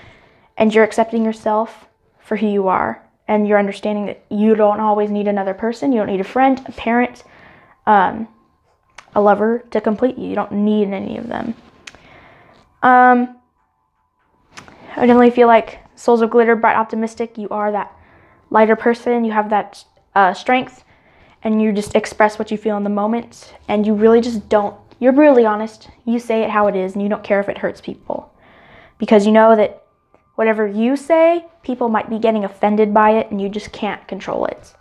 And you're accepting yourself for who you are. And you're understanding that you don't always need another person. You don't need a friend, a parent, a lover to complete you. You don't need any of them. I definitely feel like Souls of Glitter, Bright Optimistic, you are that lighter person. You have that strength, and you just express what you feel in the moment, and you really just don't, you're brutally honest. You say it how it is, and you don't care if it hurts people, because you know that whatever you say, people might be getting offended by it, and you just can't control it.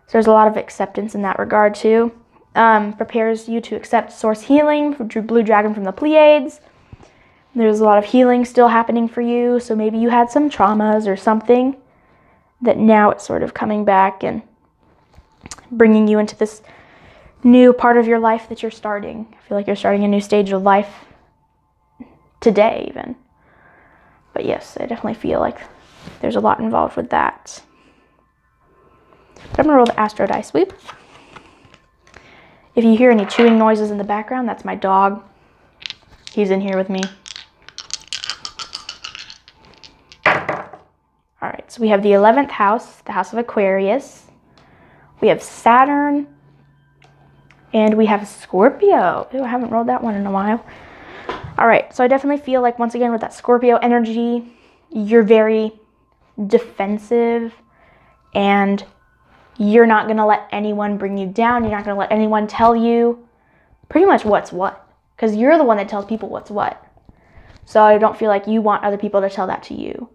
So there's a lot of acceptance in that regard too. Prepares you to accept source healing, Blue Dragon from the Pleiades. There's a lot of healing still happening for you, so maybe you had some traumas or something that now it's sort of coming back and bringing you into this new part of your life that you're starting. I feel like you're starting a new stage of life today even. But yes, I definitely feel like there's a lot involved with that. But I'm going to roll the Astro Die Sweep. If you hear any chewing noises in the background, that's my dog. He's in here with me. All right, so we have the 11th house, the house of Aquarius. We have Saturn, and we have Scorpio. Ooh, I haven't rolled that one in a while. All right, so I definitely feel like, once again, with that Scorpio energy, you're very defensive, and you're not going to let anyone bring you down. You're not going to let anyone tell you pretty much what's what, because you're the one that tells people what's what. So I don't feel like you want other people to tell that to you.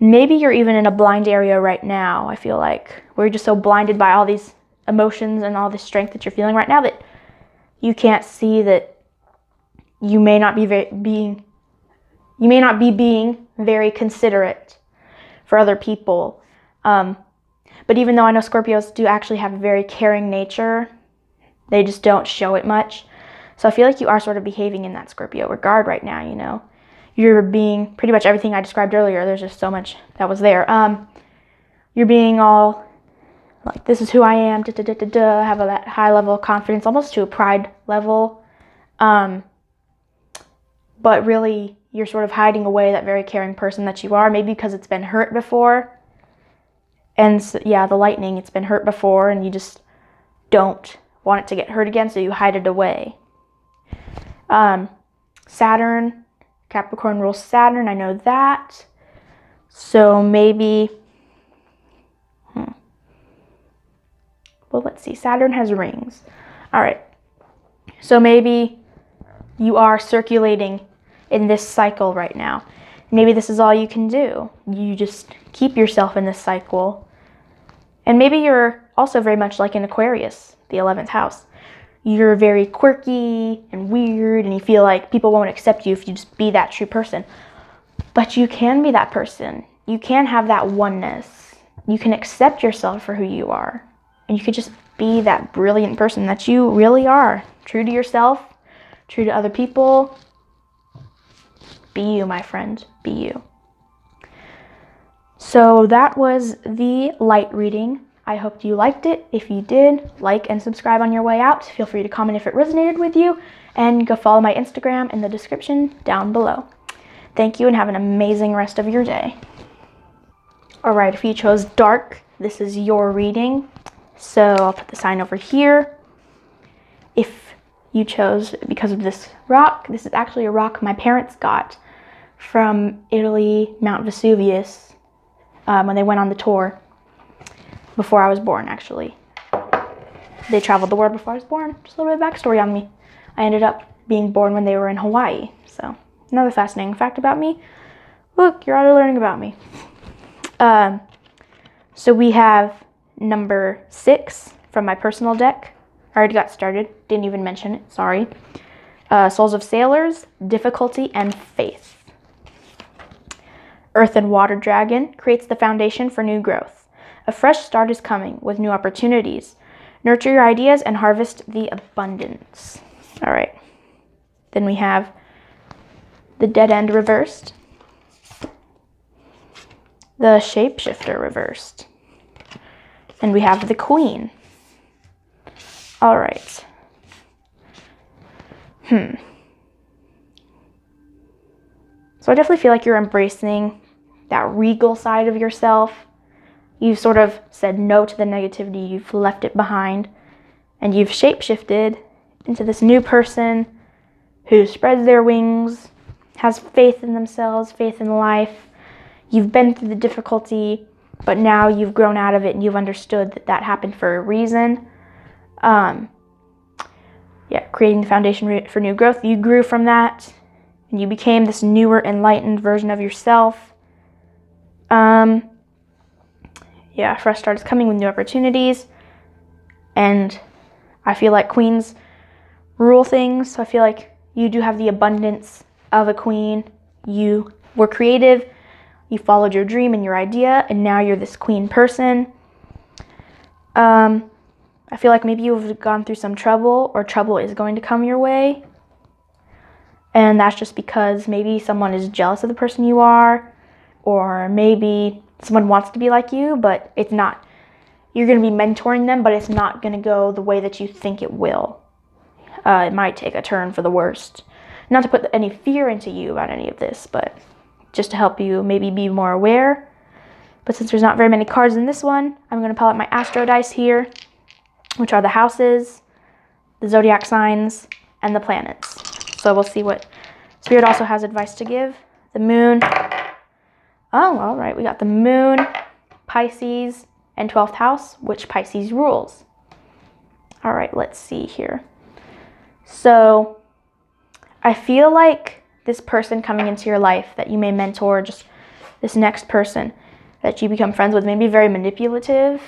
Maybe you're even in a blind area right now, I feel like, where you're just so blinded by all these emotions and all this strength that you're feeling right now that you can't see that you may not be being very considerate for other people. But even though I know Scorpios do actually have a very caring nature, they just don't show it much. So I feel like you are sort of behaving in that Scorpio regard right now, you know. You're being pretty much everything I described earlier. There's just so much that was there. You're being all like, this is who I am, have that high level of confidence, almost to a pride level. But really, you're sort of hiding away that very caring person that you are, maybe because it's been hurt before. And so, yeah, the lightning, it's been hurt before, and you just don't want it to get hurt again, so you hide it away. Saturn, Capricorn rules Saturn, I know that. So maybe, well, let's see, Saturn has rings. All right, so maybe you are circulating in this cycle right now. Maybe this is all you can do. You just keep yourself in this cycle. And maybe you're also very much like an Aquarius, the 11th house. You're very quirky and weird, and you feel like people won't accept you if you just be that true person. But you can be that person. You can have that oneness. You can accept yourself for who you are. And you could just be that brilliant person that you really are. True to yourself, true to other people. Be you, my friend. Be you. So that was the light reading. I hope you liked it. If you did, like and subscribe on your way out. Feel free to comment if it resonated with you. And go follow my Instagram in the description down below. Thank you and have an amazing rest of your day. Alright, if you chose dark, this is your reading. So I'll put the sign over here. If you chose, because of this rock, this is actually a rock my parents got from Italy, Mount Vesuvius, when they went on the tour before I was born, actually. They traveled the world before I was born. Just a little bit of backstory on me. I ended up being born when they were in Hawaii. So another fascinating fact about me. Look, you're already learning about me. So we have number 6 from my personal deck. I already got started. Didn't even mention it. Sorry. Souls of Sailors, Difficulty, and Faith. Earth and Water Dragon creates the foundation for new growth. A fresh start is coming with new opportunities. Nurture your ideas and harvest the abundance. All right. Then we have the Dead End reversed. The Shapeshifter reversed. And we have the Queen. All right. So I definitely feel like you're embracing that regal side of yourself. You've sort of said no to the negativity. You've left it behind. And you've shapeshifted into this new person who spreads their wings, has faith in themselves, faith in life. You've been through the difficulty, but now you've grown out of it and you've understood that that happened for a reason. Creating the foundation for new growth. You grew from that and you became this newer, enlightened version of yourself. Fresh start is coming with new opportunities. And I feel like queens rule things. So I feel like you do have the abundance of a queen. You were creative. You followed your dream and your idea. And now you're this queen person. I feel like maybe you've gone through some trouble, or trouble is going to come your way. And that's just because maybe someone is jealous of the person you are, or maybe someone wants to be like you, but it's not. You're going to be mentoring them, but it's not going to go the way that you think it will. It might take a turn for the worst. Not to put any fear into you about any of this, but just to help you maybe be more aware. But since there's not very many cards in this one, I'm going to pull out my astro dice here, which are the houses, the zodiac signs, and the planets. So we'll see what Spirit also has advice to give. The moon. Oh, all right. We got the moon, Pisces, and 12th house, which Pisces rules. All right, let's see here. So I feel like this person coming into your life that you may mentor, just this next person that you become friends with, may be very manipulative.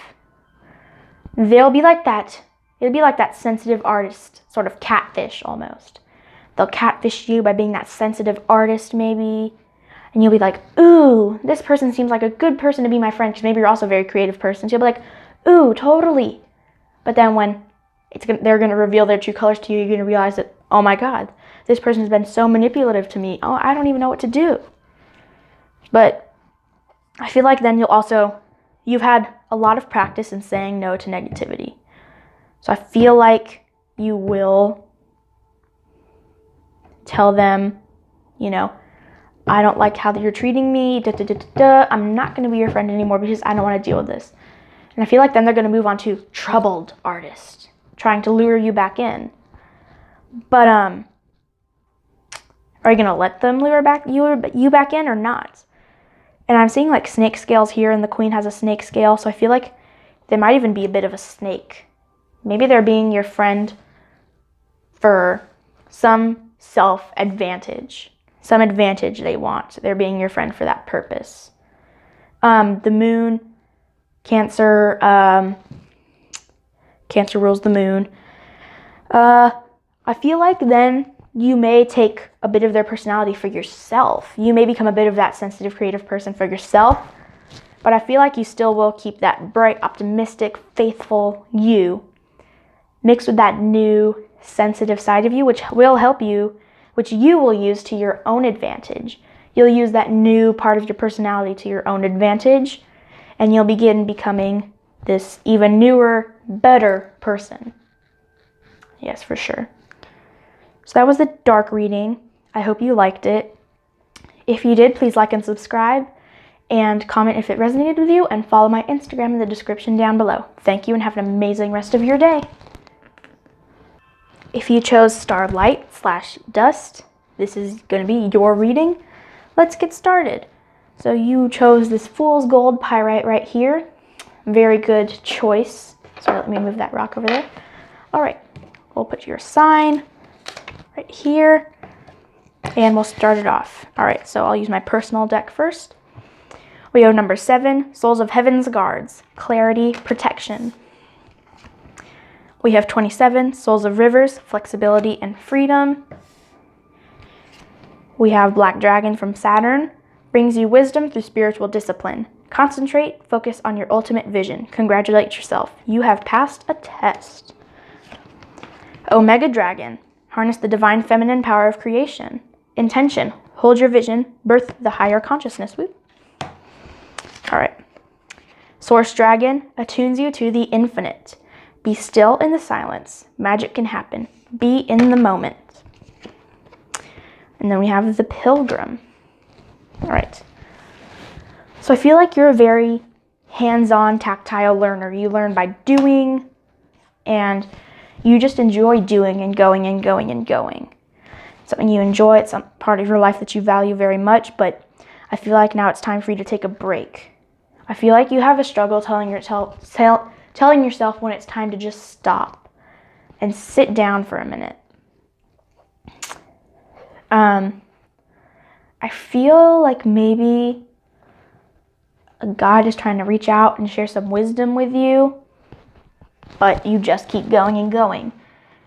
They'll be like that. It'll be like that sensitive artist, sort of catfish almost. They'll catfish you by being that sensitive artist maybe. And you'll be like, ooh, this person seems like a good person to be my friend, because maybe you're also a very creative person. So you'll be like, ooh, totally. But then when they're going to reveal their true colors to you, you're going to realize that, oh my God, this person has been so manipulative to me. Oh, I don't even know what to do. But I feel like then you've had a lot of practice in saying no to negativity. So I feel like you will tell them, I don't like how you're treating me, I'm not going to be your friend anymore because I don't want to deal with this. And I feel like then they're going to move on to troubled artist, trying to lure you back in. But are you going to let them lure you back in or not? And I'm seeing like snake scales here, and the queen has a snake scale, so I feel like they might even be a bit of a snake. Maybe they're being your friend for some self-advantage. Some advantage they want. They're being your friend for that purpose. The moon, Cancer. Cancer rules the moon. I feel like then you may take a bit of their personality for yourself. You may become a bit of that sensitive, creative person for yourself. But I feel like you still will keep that bright, optimistic, faithful you mixed with that new, sensitive side of you, which will help you, which you will use to your own advantage. You'll use that new part of your personality to your own advantage, and you'll begin becoming this even newer, better person. Yes, for sure. So that was the dark reading. I hope you liked it. If you did, please like and subscribe, and comment if it resonated with you, and follow my Instagram in the description down below. Thank you, and have an amazing rest of your day. If you chose Starlight/Dust, this is going to be your reading. Let's get started. So you chose this Fool's Gold Pyrite right here. Very good choice. So let me move that rock over there. All right, we'll put your sign right here, and we'll start it off. All right, so I'll use my personal deck first. We have number 7, Souls of Heaven's Guards, Clarity, Protection. We have 27, Souls of Rivers, Flexibility and Freedom. We have Black Dragon from Saturn, brings you wisdom through spiritual discipline. Concentrate, focus on your ultimate vision. Congratulate yourself. You have passed a test. Omega Dragon, harness the divine feminine power of creation. Intention, hold your vision, birth the higher consciousness. Woo. All right. Source Dragon, attunes you to the infinite. Be still in the silence. Magic can happen. Be in the moment. And then we have the Pilgrim. All right. So I feel like you're a very hands-on, tactile learner. You learn by doing, and you just enjoy doing and going and going and going. It's something you enjoy. It's some part of your life that you value very much, but I feel like now it's time for you to take a break. I feel like you have a struggle telling yourself when it's time to just stop and sit down for a minute. I feel like maybe a God is trying to reach out and share some wisdom with you, but you just keep going and going, and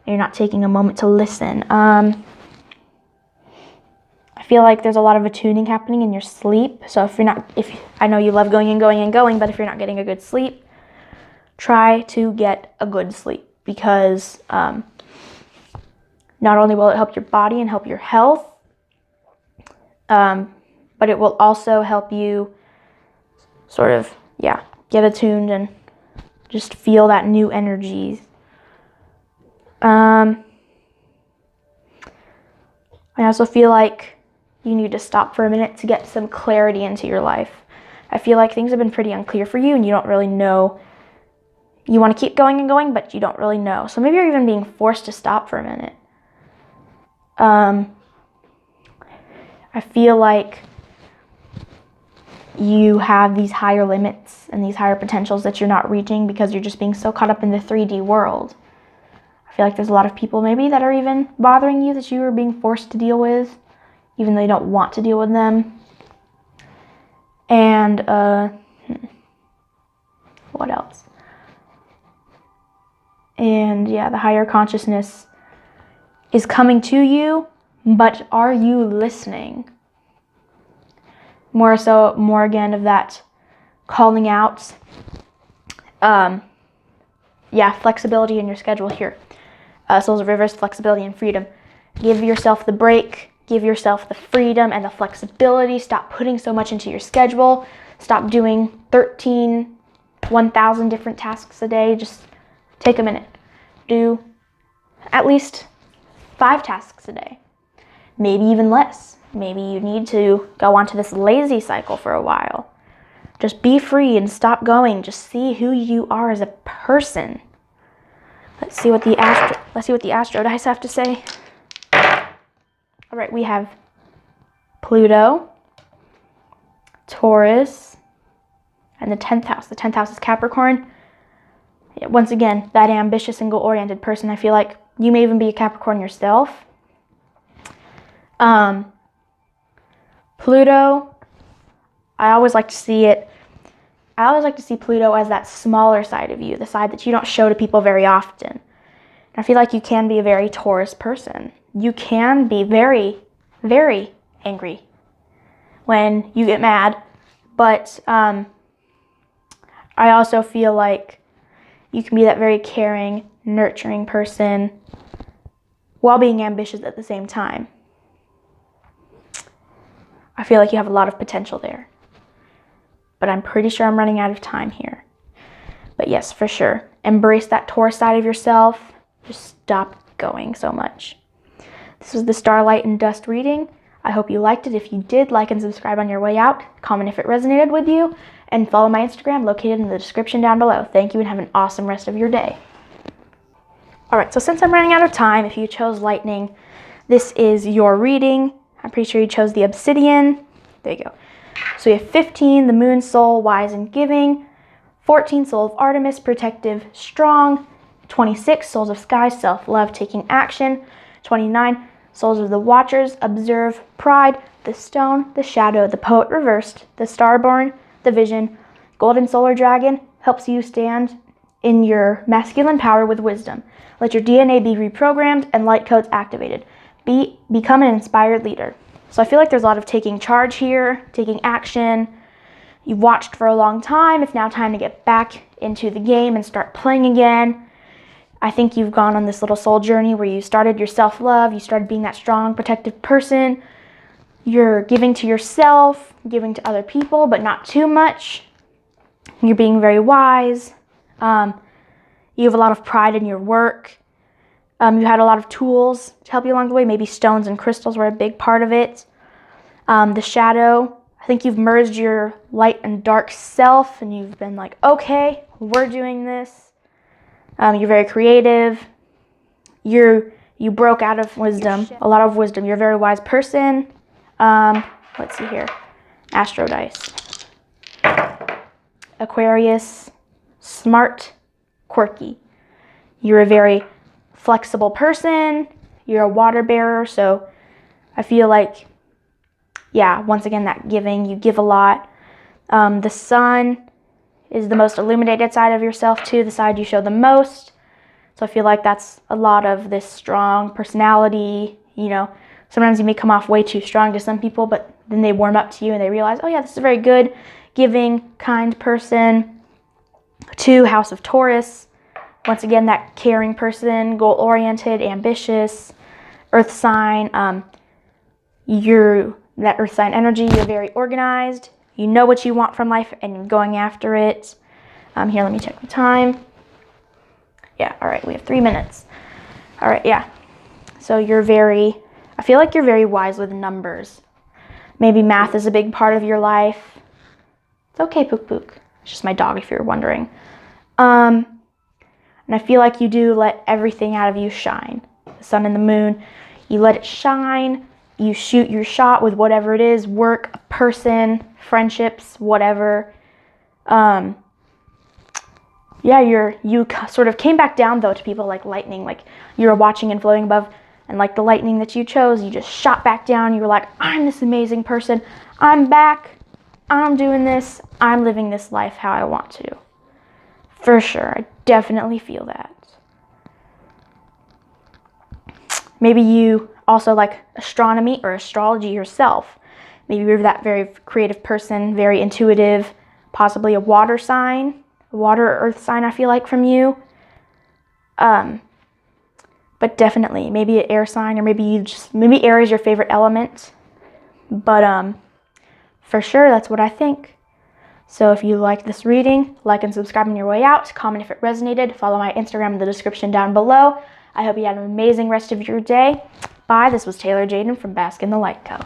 you're not taking a moment to listen. I feel like there's a lot of attuning happening in your sleep. So I know you love going and going and going, but if you're not getting a good sleep, try to get a good sleep, because not only will it help your body and help your health, but it will also help you sort of, get attuned and just feel that new energy. I also feel like you need to stop for a minute to get some clarity into your life. I feel like things have been pretty unclear for you, and you don't really know. You want to keep going and going, but you don't really know. So maybe you're even being forced to stop for a minute. I feel like you have these higher limits and these higher potentials that you're not reaching because you're just being so caught up in the 3D world. I feel like there's a lot of people maybe that are even bothering you that you are being forced to deal with, even though you don't want to deal with them. And what else? And the higher consciousness is coming to you, but are you listening? More again of that calling out. Flexibility in your schedule here. Souls of Rivers, flexibility and freedom. Give yourself the break. Give yourself the freedom and the flexibility. Stop putting so much into your schedule. Stop doing 1,000 different tasks a day. Just take a minute. Do at least 5 tasks a day. Maybe even less. Maybe you need to go onto this lazy cycle for a while. Just be free and stop going. Just see who you are as a person. Let's see what the astro dice have to say. All right, we have Pluto, Taurus, and the 10th house. The 10th house is Capricorn. Once again, that ambitious and goal-oriented person. I feel like you may even be a Capricorn yourself. Pluto, I always like to see Pluto as that smaller side of you, the side that you don't show to people very often. And I feel like you can be a very Taurus person. You can be very, very angry when you get mad, but I also feel like you can be that very caring, nurturing person while being ambitious at the same time. I feel like you have a lot of potential there. But I'm pretty sure I'm running out of time here. But yes, for sure. Embrace that Taurus side of yourself. Just stop going so much. This was the Starlight and Dust reading. I hope you liked it. If you did, like and subscribe on your way out. Comment if it resonated with you. And follow my Instagram located in the description down below. Thank you and have an awesome rest of your day. Alright, so since I'm running out of time, if you chose Lightning, this is your reading. I'm pretty sure you chose the Obsidian. There you go. So we have 15, the Moon Soul, Wise and Giving. 14, Soul of Artemis, Protective, Strong. 26, Souls of Sky, Self-Love, Taking Action. 29, Souls of the Watchers, Observe, Pride, the Stone, the Shadow, the Poet Reversed, the Starborn, the Vision. Golden Solar Dragon helps you stand in your masculine power with wisdom. Let your DNA be reprogrammed and light codes activated. Become an inspired leader. So I feel like there's a lot of taking charge here, taking action. You've watched for a long time. It's now time to get back into the game and start playing again. I think you've gone on this little soul journey where you started your self-love. You started being that strong, protective person. You're giving to yourself, giving to other people, but not too much. You're being very wise. You have a lot of pride in your work. You had a lot of tools to help you along the way. Maybe stones and crystals were a big part of it. The shadow, I think you've merged your light and dark self and you've been like, okay, we're doing this. You're very creative. You broke out of wisdom, a lot of wisdom. You're a very wise person. Let's see here. Astro dice. Aquarius, smart, quirky. You're a very flexible person. You're a water bearer, so I feel like, yeah, once again, that giving, you give a lot. The sun is the most illuminated side of yourself too, the side you show the most. So I feel like that's a lot of this strong personality. You know, sometimes you may come off way too strong to some people, but then they warm up to you and they realize, oh yeah, this is a very good, giving, kind person. 2, House of Taurus. Once again, that caring person, goal-oriented, ambitious, earth sign. You're that earth sign energy. You're very organized. You know what you want from life and you're going after it. Here, let me check the time. Yeah, all right, we have 3 minutes. All right, yeah. So I feel like you're very wise with numbers. Maybe math is a big part of your life. It's okay, Pook Pook. It's just my dog, if you're wondering. And I feel like you do let everything out of you shine. The sun and the moon, you let it shine. You shoot your shot with whatever it is, work, a person, friendships, whatever. Yeah, you sort of came back down, though, to people like lightning. Like, you were watching and floating above, and like the lightning that you chose, you just shot back down. You were like, I'm this amazing person. I'm back. I'm doing this. I'm living this life how I want to. For sure. I definitely feel that. Maybe you also like astronomy or astrology yourself. Maybe you're that very creative person, very intuitive, possibly a water sign, a water or earth sign, I feel like, from you. But definitely, maybe an air sign, or maybe air is your favorite element. But for sure, that's what I think. So if you liked this reading, like and subscribe on your way out. Comment if it resonated. Follow my Instagram in the description down below. I hope you had an amazing rest of your day. Bye. This was Taylor Jaden from Bask in the Light Co.